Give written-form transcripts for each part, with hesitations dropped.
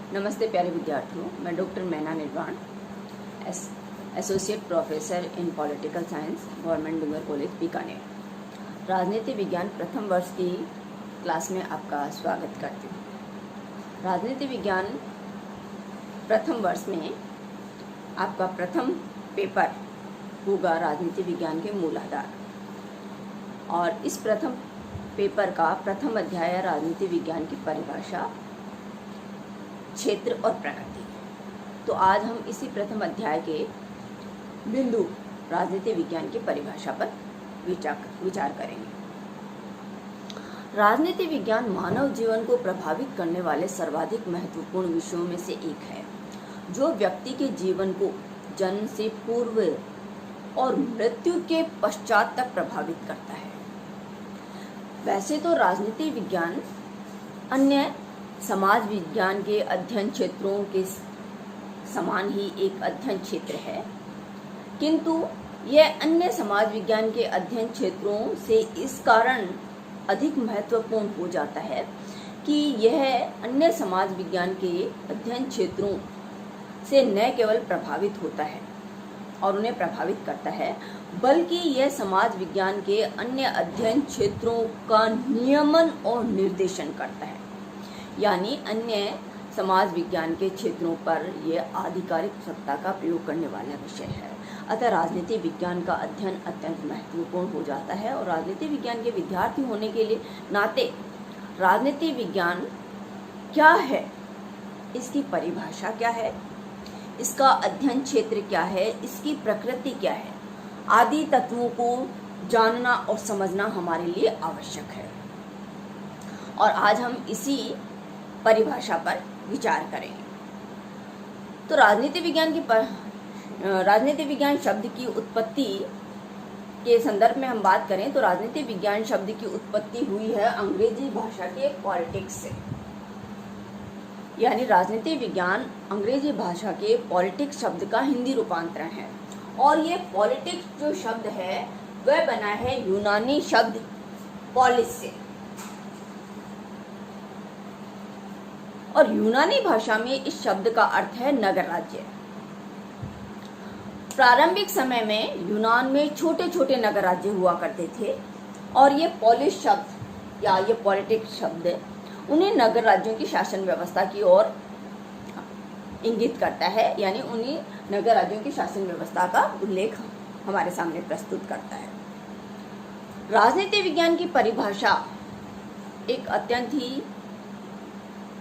नमस्ते प्यारे विद्यार्थियों, मैं doctor Maina Nirvan, associate professor in political science, government Dungar college Bikaner. राजनीति विज्ञान प्रथम वर्ष की क्लास में आपका स्वागत करती हूँ। राजनीति विज्ञान प्रथम वर्ष में आपका प्रथम पेपर होगा राजनीति विज्ञान के मूल आधार, और इस प्रथम पेपर का प्रथम अध्याय राजनीति विज्ञान की परिभाषा, क्षेत्र और प्रकृति। तो आज हम इसी प्रथम अध्याय के बिंदु राजनीति विज्ञान की परिभाषा पर विचार करेंगे। राजनीति विज्ञान मानव जीवन को प्रभावित करने वाले सर्वाधिक महत्वपूर्ण विषयों में से एक है, जो व्यक्ति के जीवन को जन्म से पूर्व और मृत्यु के पश्चात तक प्रभावित करता है। वैसे तो राजनीति विज्ञान अन्य समाज विज्ञान के अध्ययन क्षेत्रों के समान ही एक अध्ययन क्षेत्र है, किंतु यह अन्य समाज विज्ञान के अध्ययन क्षेत्रों से इस कारण अधिक महत्वपूर्ण हो जाता है कि यह अन्य समाज विज्ञान के अध्ययन क्षेत्रों से न केवल प्रभावित होता है और उन्हें प्रभावित करता है, बल्कि यह समाज विज्ञान के अन्य अध्ययन क्षेत्रों का नियमन और निर्देशन करता है। यानी अन्य समाज विज्ञान के क्षेत्रों पर यह आधिकारिक सत्ता का प्रयोग करने वाला विषय है। अतः राजनीति विज्ञान का अध्ययन अत्यंत महत्वपूर्ण हो जाता है, और राजनीति विज्ञान के विद्यार्थी होने के लिए नाते राजनीति विज्ञान क्या है, इसकी परिभाषा क्या है, इसका अध्ययन क्षेत्र क्या है, इसकी प्रकृति क्या है, आदि तत्वों को जानना और समझना हमारे लिए आवश्यक है। और आज हम इसी परिभाषा पर विचार करेंगे। तो राजनीति विज्ञान शब्द की उत्पत्ति के संदर्भ में हम बात करें तो राजनीति विज्ञान शब्द की उत्पत्ति हुई है अंग्रेजी भाषा के पॉलिटिक्स से। यानी राजनीति विज्ञान अंग्रेजी भाषा के पॉलिटिक्स शब्द का हिंदी रूपांतरण है, और ये पॉलिटिक्स जो शब्द है वह बना है यूनानी शब्द पॉलिस से। और यूनानी भाषा में इस शब्द का अर्थ है नगर राज्य। प्रारंभिक समय में यूनान में छोटे छोटे नगर राज्य हुआ करते थे, और ये पॉलिस शब्द या ये पॉलिटिक्स शब्द उन्हें नगर राज्यों की शासन व्यवस्था की ओर इंगित करता है। यानी उन्हीं नगर राज्यों की शासन व्यवस्था का उल्लेख हमारे सामने प्रस्तुत करता है। राजनीति विज्ञान की परिभाषा एक अत्यंत ही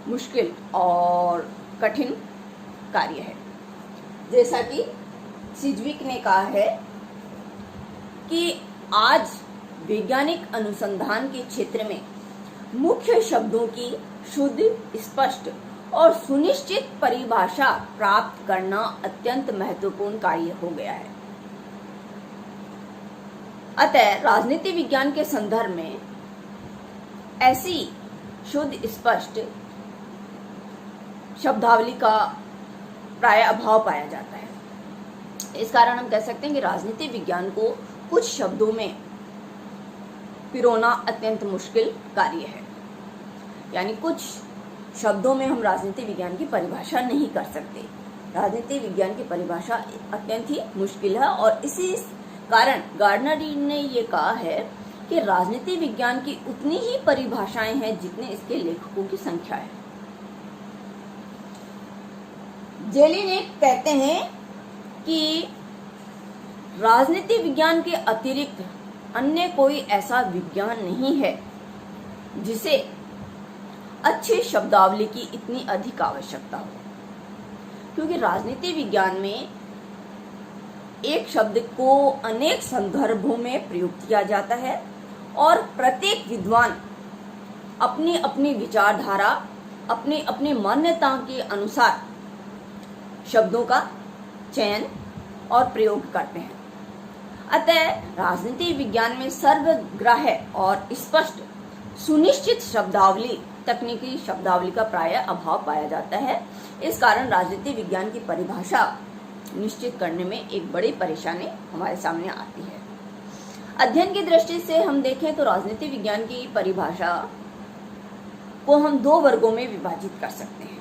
मुश्किल और कठिन कार्य है। जैसा कि सिज्विक ने कहा है कि आज वैज्ञानिक अनुसंधान के क्षेत्र में मुख्य शब्दों की शुद्ध, स्पष्ट और सुनिश्चित परिभाषा प्राप्त करना अत्यंत महत्वपूर्ण कार्य हो गया है। अतः राजनीति विज्ञान के संदर्भ में ऐसी शुद्ध, स्पष्ट शब्दावली का प्राय अभाव पाया जाता है। इस कारण हम कह सकते हैं कि राजनीति विज्ञान को कुछ शब्दों में पिरोना अत्यंत मुश्किल कार्य है। यानी कुछ शब्दों में हम राजनीति विज्ञान की परिभाषा नहीं कर सकते। राजनीति विज्ञान की परिभाषा अत्यंत ही मुश्किल है, और इसी कारण गार्डनर ने ये कहा है कि राजनीति विज्ञान की उतनी ही परिभाषाएं हैं जितने इसके लेखकों की संख्या है। जेलिनेक कहते हैं कि राजनीति विज्ञान के अतिरिक्त अन्य कोई ऐसा विज्ञान नहीं है जिसे अच्छी शब्दावली की इतनी अधिक आवश्यकता हो, क्योंकि राजनीति विज्ञान में एक शब्द को अनेक संदर्भों में प्रयुक्त किया जाता है, और प्रत्येक विद्वान अपनी अपनी विचारधारा, अपनी अपनी मान्यता के अनुसार शब्दों का चयन और प्रयोग करते हैं। अतः राजनीति विज्ञान में सर्वग्राह्य और स्पष्ट सुनिश्चित शब्दावली, तकनीकी शब्दावली का प्राय अभाव पाया जाता है। इस कारण राजनीति विज्ञान की परिभाषा निश्चित करने में एक बड़ी परेशानी हमारे सामने आती है। अध्ययन की दृष्टि से हम देखें तो राजनीति विज्ञान की परिभाषा को हम दो वर्गों में विभाजित कर सकते हैं।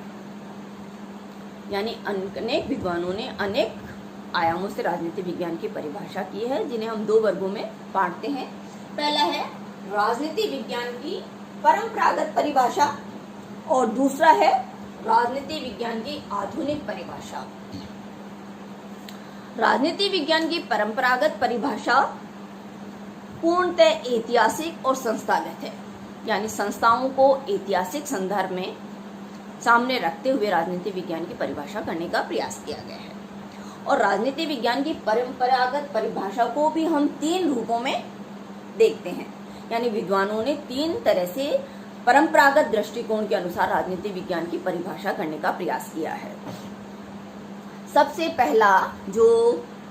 यानी अनेक विद्वानों ने अनेक आयामों से राजनीति विज्ञान की परिभाषा की है, जिन्हें हम 2 वर्गों में बांटते हैं। पहला है राजनीति विज्ञान की परंपरागत परिभाषा और दूसरा है राजनीति विज्ञान की आधुनिक परिभाषा। राजनीति विज्ञान की परंपरागत परिभाषा पूर्णतः ऐतिहासिक और संस्थागत है, यानी संस्थाओं को ऐतिहासिक संदर्भ में सामने रखते हुए राजनीति विज्ञान की परिभाषा करने का प्रयास किया गया है। और राजनीति विज्ञान की परंपरागत परिभाषा को भी हम 3 रूपों में देखते हैं, यानी विद्वानों ने 3 तरह से परंपरागत दृष्टिकोण के अनुसार राजनीति विज्ञान की परिभाषा करने का प्रयास किया है। सबसे पहला जो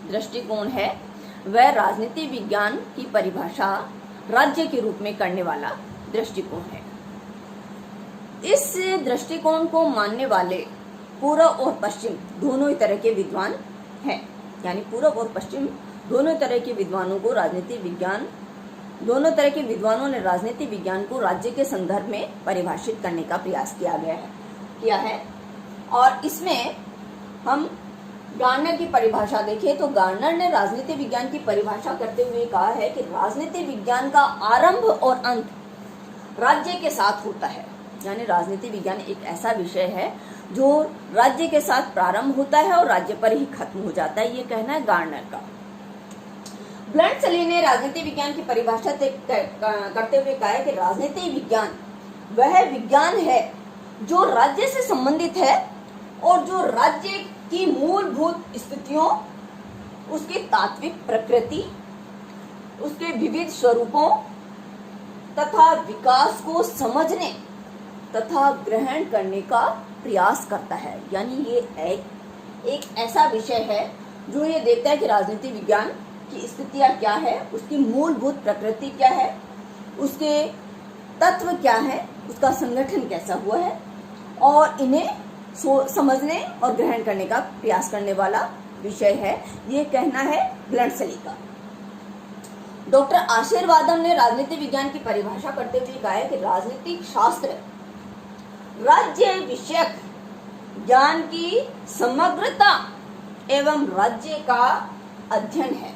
दृष्टिकोण है वह राजनीति विज्ञान की परिभाषा राज्य के रूप में करने वाला दृष्टिकोण है। इस दृष्टिकोण को मानने वाले पूर्व और पश्चिम दोनों ही तरह के विद्वान हैं, यानी पूर्व और पश्चिम दोनों तरह के विद्वानों को दोनों तरह के विद्वानों ने राजनीति विज्ञान को राज्य के संदर्भ में परिभाषित करने का प्रयास किया है। और इसमें हम गार्नर की परिभाषा देखें तो गार्नर ने राजनीति विज्ञान की परिभाषा करते हुए कहा है कि राजनीति विज्ञान का आरंभ और अंत राज्य के साथ होता है, यानी राजनीति विज्ञान एक ऐसा विषय है जो राज्य के साथ प्रारंभ होता है और राज्य पर ही खत्म हो जाता है, ये कहना है गार्नर का। ब्लंटसली ने राजनीति विज्ञान की परिभाषा करते हुए कहा है कि राजनीति विज्ञान वह विज्ञान है जो राज्य से संबंधित है और जो राज्य की मूलभूत स्थितियों, उसकी तात्विक प्रकृति, उसके विविध स्वरूपों तथा विकास को समझने तथा ग्रहण करने का प्रयास करता है। यानी ये एक ऐसा विषय है जो ये देखता है कि राजनीति विज्ञान की स्थितियां क्या है, उसकी मूलभूत प्रकृति क्या है, उसके तत्व क्या है, उसका संगठन कैसा हुआ है और इन्हें समझने और ग्रहण करने का प्रयास करने वाला विषय है, ये कहना है ब्लंटसली का। डॉक्टर आशीर्वादम ने राजनीति विज्ञान की परिभाषा करते हुए कहा है कि राजनीतिक शास्त्र राज्य विषयक ज्ञान की समग्रता एवं राज्य का अध्ययन है।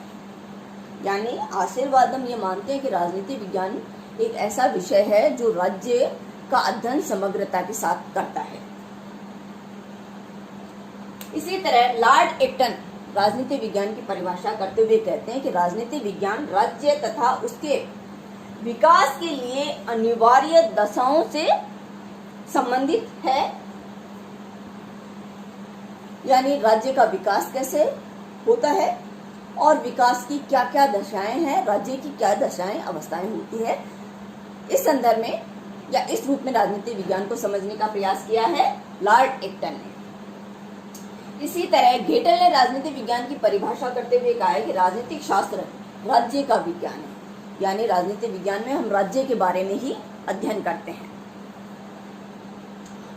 यानी आशीर्वादम ये मानते हैं कि राजनीति विज्ञान एक ऐसा विषय है जो राज्य का अध्ययन समग्रता के साथ करता है। इसी तरह लॉर्ड एक्टन राजनीति विज्ञान की परिभाषा करते हुए कहते हैं कि राजनीति विज्ञान राज्य तथा उसके विकास के लिए अनिवार्य दशाओं से संबंधित है, यानी राज्य का विकास कैसे होता है और विकास की क्या क्या दशाएं हैं, राज्य की क्या दशाएं अवस्थाएं होती है, इस संदर्भ में या इस रूप में राजनीति विज्ञान को समझने का प्रयास किया है लॉर्ड एक्टन ने। इसी तरह गेटल ने राजनीति विज्ञान की परिभाषा करते हुए कहा है कि राजनीतिक शास्त्र राज्य का विज्ञान है, यानी राजनीति विज्ञान में हम राज्य के बारे में ही अध्ययन करते हैं।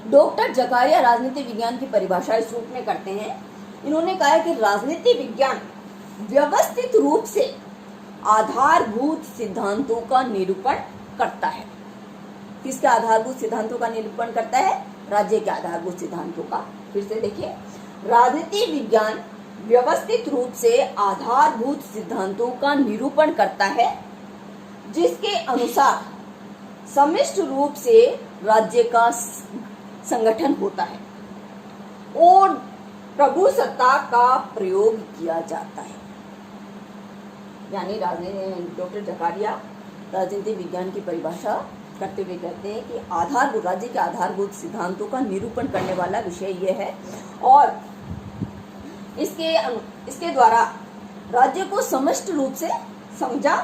डॉक्टर जकारिया राजनीति विज्ञान की परिभाषा इस रूप में करते हैं। इन्होंने कहा है कि राजनीति विज्ञान व्यवस्थित रूप से आधारभूत सिद्धांतों का निरूपण करता है। किसके आधारभूत सिद्धांतों का निरूपण करता है? राज्य के आधारभूत सिद्धांतों का। फिर से देखिए, राजनीति विज्ञान व्यवस्थित रूप से आधारभूत सिद्धांतों का निरूपण करता है जिसके अनुसार समष्टि रूप से राज्य का संगठन होता है और प्रभु सत्ता का प्रयोग किया जाता है। यानी डॉक्टर जकारिया राजनीति विज्ञान की परिभाषा करते हुए कहते हैं कि आधारभूत राज्य के आधारभूत सिद्धांतों का निरूपण करने वाला विषय यह है और इसके द्वारा राज्य को समष्टि रूप से समझा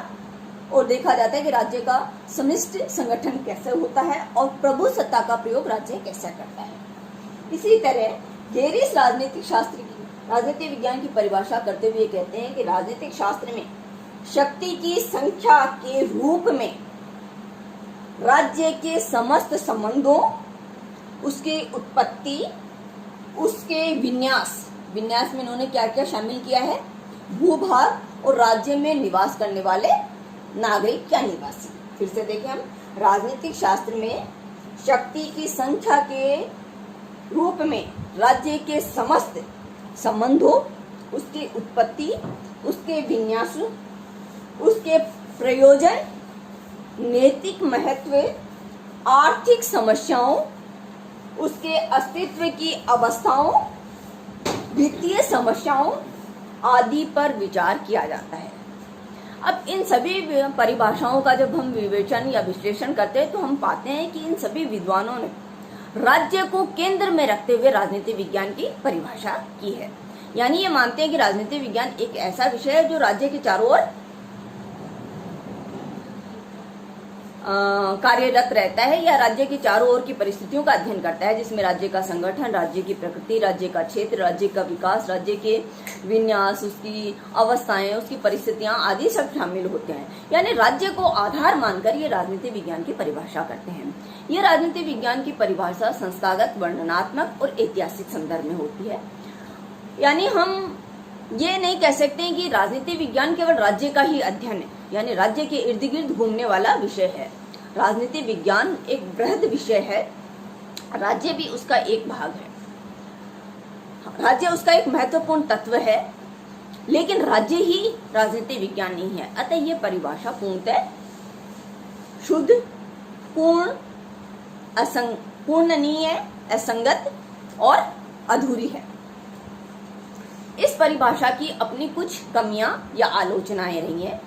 और देखा जाता है कि राज्य का समष्टि संगठन कैसे होता है और प्रभु सत्ता का प्रयोग राज्य कैसे करता है। इसी तरह गेरिस राजनीति विज्ञान की परिभाषा करते हुए कहते हैं कि राजनीतिक शास्त्र में शक्ति की संख्या के रूप में राज्य के समस्त संबंधों, उसके उत्पत्ति, उसके विन्यास में इन्होंने क्या क्या शामिल किया है? भूभाग और राज्य में निवास करने वाले नागरिक या निवासी। फिर से देखें हम, राजनीतिक शास्त्र में शक्ति की संख्या के रूप में राज्य के समस्त संबंधों, उसकी उत्पत्ति, उसके विन्यास, उसके प्रयोजन, नैतिक महत्व, आर्थिक समस्याओं, उसके अस्तित्व की अवस्थाओं, वित्तीय समस्याओं आदि पर विचार किया जाता है। अब इन सभी परिभाषाओं का जब हम विवेचन या विश्लेषण करते हैं तो हम पाते हैं कि इन सभी विद्वानों ने राज्य को केंद्र में रखते हुए राजनीति विज्ञान की परिभाषा की है। यानी ये मानते हैं कि राजनीति विज्ञान एक ऐसा विषय है जो राज्य के चारों ओर कार्यरत रहता है या राज्य की चारों ओर की परिस्थितियों का अध्ययन करता है, जिसमें राज्य का संगठन, राज्य की प्रकृति, राज्य का क्षेत्र, राज्य का विकास, राज्य के विन्यास, उसकी अवस्थाएं, उसकी परिस्थितियां आदि सब शामिल होते हैं। यानी राज्य को आधार मानकर ये राजनीति विज्ञान की परिभाषा करते हैं। ये राजनीति विज्ञान की परिभाषा संस्थागत, वर्णनात्मक और ऐतिहासिक संदर्भ में होती है। यानी हम ये नहीं कह सकते हैं कि राजनीति विज्ञान केवल राज्य का ही अध्ययन है, यानी राज्य के इर्द गिर्द घूमने वाला विषय है। राजनीति विज्ञान एक बृहद विषय है, राज्य भी उसका एक भाग है, राज्य उसका एक महत्वपूर्ण तत्व है, लेकिन राज्य ही राजनीति विज्ञान नहीं है। अतः ये परिभाषा पूर्णतः शुद्ध, पूर्ण नहीं है, असंगत और अधूरी है। इस परिभाषा की अपनी कुछ कमियां या आलोचनाएं रही हैं,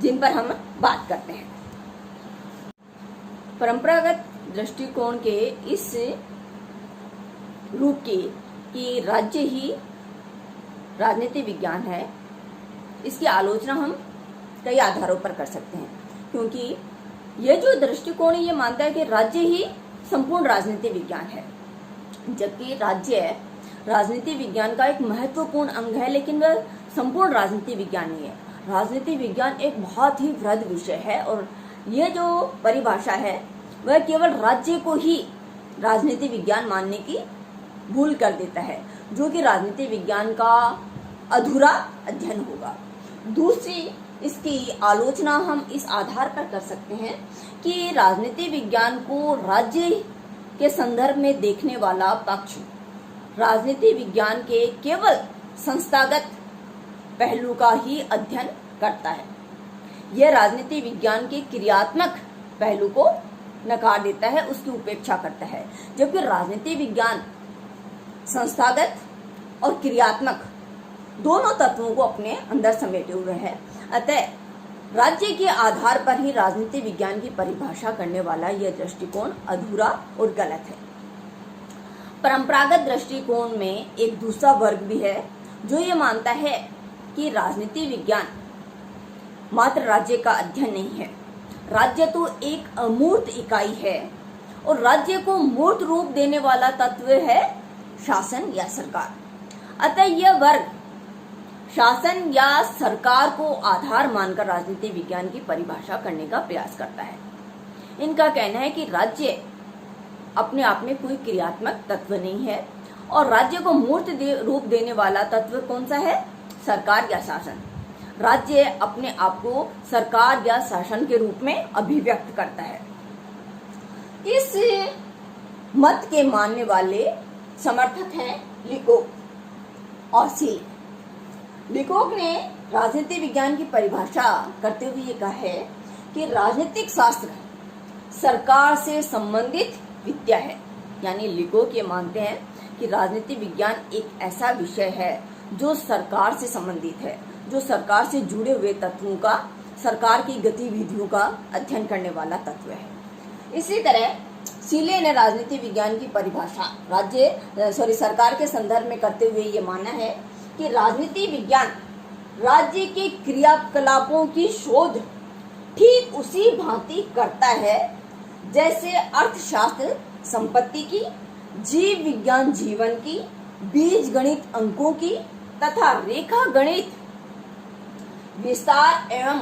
जिन पर हम बात करते हैं। परंपरागत दृष्टिकोण के इस रूप की कि राज्य ही राजनीति विज्ञान है, इसकी आलोचना हम कई आधारों पर कर सकते हैं, क्योंकि यह जो दृष्टिकोण ये मानता है कि राज्य ही संपूर्ण राजनीति विज्ञान है, जबकि राज्य राजनीति विज्ञान का एक महत्वपूर्ण अंग है, लेकिन वह संपूर्ण राजनीति विज्ञान नहीं है। राजनीति विज्ञान एक बहुत ही बृहद विषय है और यह जो परिभाषा है वह केवल राज्य को ही राजनीति विज्ञान मानने की भूल कर देता है, जो कि राजनीति विज्ञान का अधूरा अध्ययन होगा। दूसरी इसकी आलोचना हम इस आधार पर कर सकते हैं कि राजनीति विज्ञान को राज्य के संदर्भ में देखने वाला पक्ष राजनीति विज्ञान के केवल संस्थागत पहलू का ही अध्ययन करता है। यह राजनीति विज्ञान के क्रियात्मक पहलू को नकार देता है, उसकी उपेक्षा करता है, जबकि राजनीति विज्ञान संस्थागत और क्रियात्मक दोनों तत्वों को अपने अंदर समेटे हुए है। अतः राज्य के आधार पर ही राजनीति विज्ञान की परिभाषा करने वाला यह दृष्टिकोण अधूरा और गलत है। परंपरागत दृष्टिकोण में एक दूसरा वर्ग भी है जो ये मानता है कि राजनीति विज्ञान मात्र राज्य का अध्ययन नहीं है। राज्य तो एक अमूर्त इकाई है और राज्य को मूर्त रूप देने वाला तत्व है शासन या सरकार। अतः यह वर्ग शासन या सरकार को आधार मानकर राजनीति विज्ञान की परिभाषा करने का प्रयास करता है। इनका कहना है कि राज्य अपने आप में कोई क्रियात्मक तत्व नहीं है और राज्य को मूर्त रूप देने वाला तत्व कौन सा है? सरकार या शासन। राज्य अपने आप को सरकार या शासन के रूप में अभिव्यक्त करता है। इस मत के मानने वाले समर्थक हैं लिकोक और सीले। लिकोक ने राजनीति विज्ञान की परिभाषा करते हुए ये कहा है कि राजनीतिक शास्त्र सरकार से संबंधित विद्या है। यानी लिकोक ये मानते हैं कि राजनीति विज्ञान एक ऐसा विषय है जो सरकार से संबंधित है, जो सरकार से जुड़े हुए तत्वों का, सरकार की गतिविधियों का अध्ययन करने वाला तत्व है। इसी तरह सीले ने राजनीति विज्ञान की परिभाषा सरकार के संदर्भ में करते हुए ये माना है कि राजनीति विज्ञान राज्य के क्रियाकलापों की शोध ठीक उसी भांति करता है जैसे अर्थशास्त्र संपत्ति की, जीव विज्ञान जीवन की, बीज गणित अंकों की तथा रेखा गणित विस्तार एवं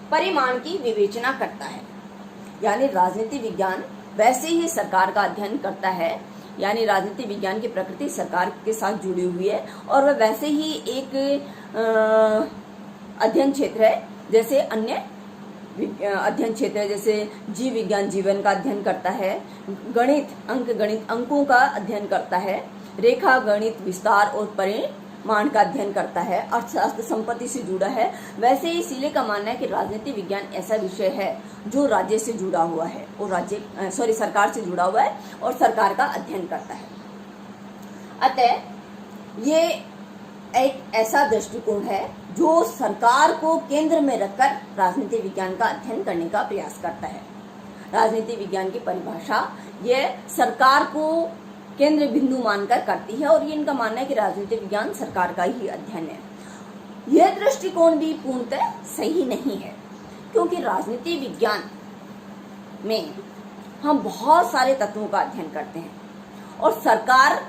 परिमाण की विवेचना करता है। यानी राजनीति विज्ञान वैसे ही सरकार का अध्ययन करता है, यानी राजनीति विज्ञान की प्रकृति सरकार के साथ जुड़ी हुई है और वह वैसे ही एक अध्ययन क्षेत्र है जैसे अन्य अध्ययन क्षेत्र है, जैसे जीव विज्ञान जीवन का अध्ययन करता है, गणित अंकों का अध्ययन करता है, रेखा गणित विस्तार और परिमाण का अध्ययन करता है, अर्थशास्त्र संपत्ति से जुड़ा है। वैसे ही सीले का मानना है कि राजनीति विज्ञान ऐसा विषय है जो राज्य से जुड़ा हुआ है और सरकार से जुड़ा हुआ है और सरकार का अध्ययन करता है। अतः ये एक ऐसा दृष्टिकोण है जो सरकार को केंद्र में रखकर राजनीति विज्ञान का अध्ययन करने का प्रयास करता है। राजनीति विज्ञान की परिभाषा ये सरकार को केंद्र बिंदु मानकर करती है और ये इनका मानना है कि राजनीति विज्ञान सरकार का ही अध्ययन है। यह दृष्टिकोण भी पूर्णतः सही नहीं है, क्योंकि राजनीति विज्ञान में हम बहुत सारे तत्वों का अध्ययन करते हैं और सरकार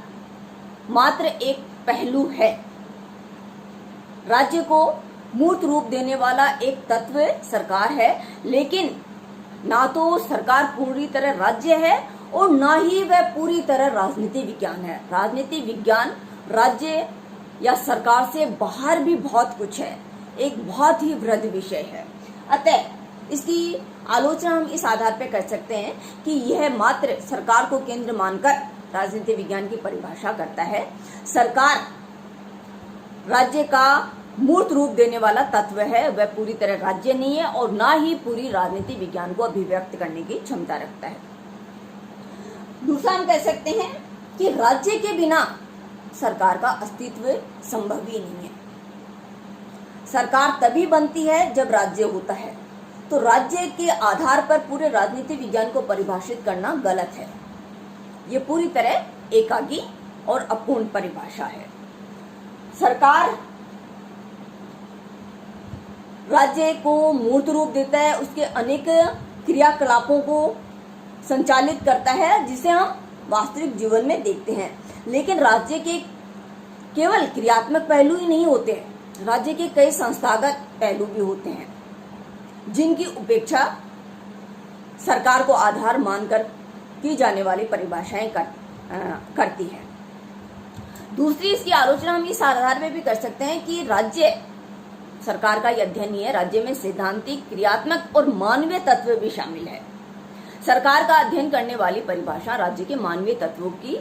मात्र एक पहलू है। राज्य को मूर्त रूप देने वाला एक तत्व सरकार है, लेकिन ना तो सरकार पूरी तरह राज्य है और ना ही वह पूरी तरह राजनीति विज्ञान है। राजनीति विज्ञान राज्य या सरकार से बाहर भी बहुत कुछ है, एक बहुत ही वृहद विषय है। अतः इसकी आलोचना हम इस आधार पर कर सकते हैं कि यह मात्र सरकार को केंद्र मानकर राजनीति विज्ञान की परिभाषा करता है। सरकार राज्य का मूर्त रूप देने वाला तत्व है, वह पूरी तरह राज्य नहीं है और ना ही पूरी राजनीति विज्ञान को अभिव्यक्त करने की क्षमता रखता है। दूसरा हम कह सकते हैं कि राज्य के बिना सरकार का अस्तित्व संभव ही नहीं है। सरकार तभी बनती है जब राज्य होता है, तो राज्य के आधार पर पूरे राजनीति विज्ञान को परिभाषित करना गलत है। ये पूरी तरह एकाकी और अपूर्ण परिभाषा है। सरकार राज्य को मूर्त रूप देता है, उसके अनेक क्रियाकलापों को संचालित करता है जिसे हम वास्तविक जीवन में देखते हैं। लेकिन राज्य के केवल क्रियात्मक पहलू ही नहीं होते हैं, राज्य के कई संस्थागत पहलू भी होते हैं जिनकी उपेक्षा सरकार को आधार मानकर की जाने वाली परिभाषाएं करती है। दूसरी इसकी आलोचना हम इस आधार पर भी कर सकते हैं कि राज्य सरकार का यह अध्ययन ही है, राज्य में सैद्धांतिक, क्रियात्मक और मानवीय तत्व भी शामिल है। सरकार का अध्ययन करने वाली परिभाषा राज्य के मानवीय तत्वों की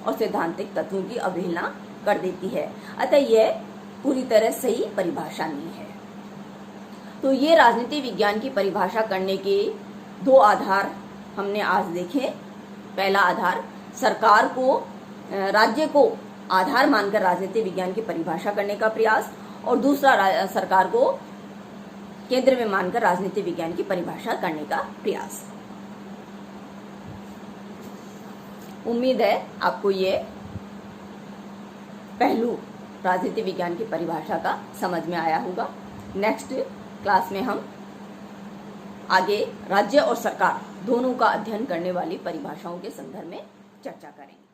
और सैद्धांतिक तत्वों की अवहेलना कर देती है। अतः यह पूरी तरह सही परिभाषा नहीं है। तो ये राजनीति विज्ञान की परिभाषा करने के दो आधार हमने आज देखे। पहला आधार सरकार को, राज्य को आधार मानकर राजनीति विज्ञान की परिभाषा करने का प्रयास, और दूसरा सरकार को केंद्र में मानकर राजनीति विज्ञान की परिभाषा करने का प्रयास। उम्मीद है आपको ये पहलू राजनीति विज्ञान की परिभाषा का समझ में आया होगा। नेक्स्ट क्लास में हम आगे राज्य और सरकार दोनों का अध्ययन करने वाली परिभाषाओं के संदर्भ में चर्चा करेंगे।